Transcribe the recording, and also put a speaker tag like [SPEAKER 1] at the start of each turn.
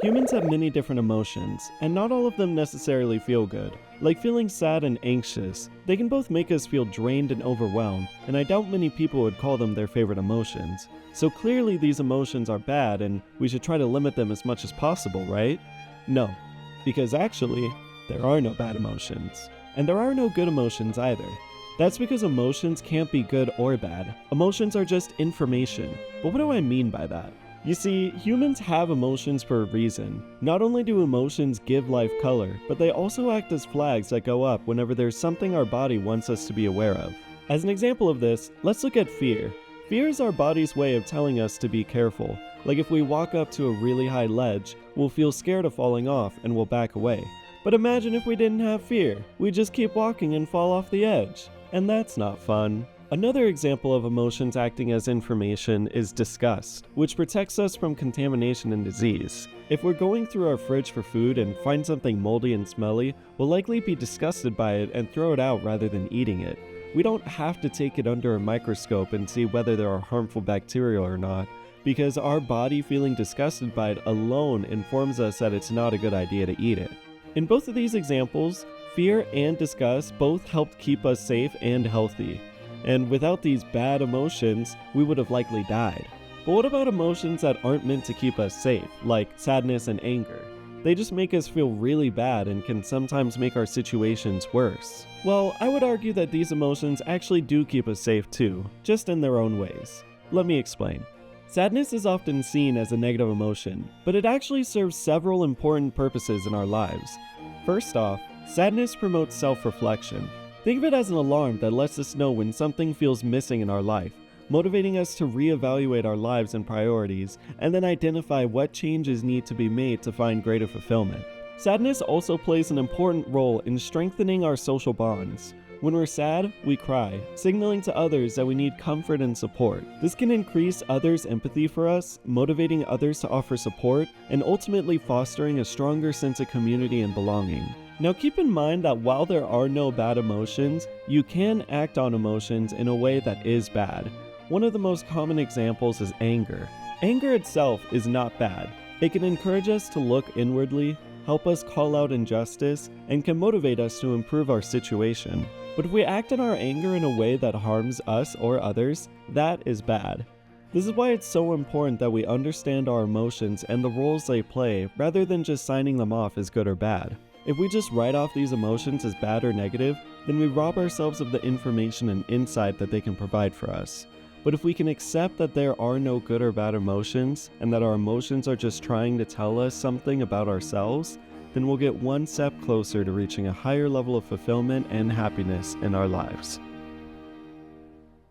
[SPEAKER 1] Humans have many different emotions, and not all of them necessarily feel good. Like feeling sad and anxious, they can both make us feel drained and overwhelmed, and I doubt many people would call them their favorite emotions. So clearly these emotions are bad and we should try to limit them as much as possible, right? No, because actually, there are no bad emotions. And there are no good emotions either. That's because emotions can't be good or bad. Emotions are just information. But what do I mean by that? You see, humans have emotions for a reason. Not only do emotions give life color, but they also act as flags that go up whenever there's something our body wants us to be aware of. As an example of this, let's look at fear. Fear is our body's way of telling us to be careful. Like if we walk up to a really high ledge, we'll feel scared of falling off and we'll back away. But imagine if we didn't have fear. We'd just keep walking and fall off the edge. And that's not fun. Another example of emotions acting as information is disgust, which protects us from contamination and disease. If we're going through our fridge for food and find something moldy and smelly, we'll likely be disgusted by it and throw it out rather than eating it. We don't have to take it under a microscope and see whether there are harmful bacteria or not, because our body feeling disgusted by it alone informs us that it's not a good idea to eat it. In both of these examples, fear and disgust both helped keep us safe and healthy. And without these bad emotions, we would have likely died. But what about emotions that aren't meant to keep us safe, like sadness and anger? They just make us feel really bad and can sometimes make our situations worse. Well, I would argue that these emotions actually do keep us safe too, just in their own ways. Let me explain. Sadness is often seen as a negative emotion, but it actually serves several important purposes in our lives. First off, sadness promotes self-reflection. Think of it as an alarm that lets us know when something feels missing in our life, motivating us to reevaluate our lives and priorities, and then identify what changes need to be made to find greater fulfillment. Sadness also plays an important role in strengthening our social bonds. When we're sad, we cry, signaling to others that we need comfort and support. This can increase others' empathy for us, motivating others to offer support, and ultimately fostering a stronger sense of community and belonging. Now keep in mind that while there are no bad emotions, you can act on emotions in a way that is bad. One of the most common examples is anger. Anger itself is not bad. It can encourage us to look inwardly, help us call out injustice, and can motivate us to improve our situation. But if we act on our anger in a way that harms us or others, that is bad. This is why it's so important that we understand our emotions and the roles they play rather than just signing them off as good or bad. If we just write off these emotions as bad or negative, then we rob ourselves of the information and insight that they can provide for us. But if we can accept that there are no good or bad emotions, and that our emotions are just trying to tell us something about ourselves, then we'll get one step closer to reaching a higher level of fulfillment and happiness in our lives.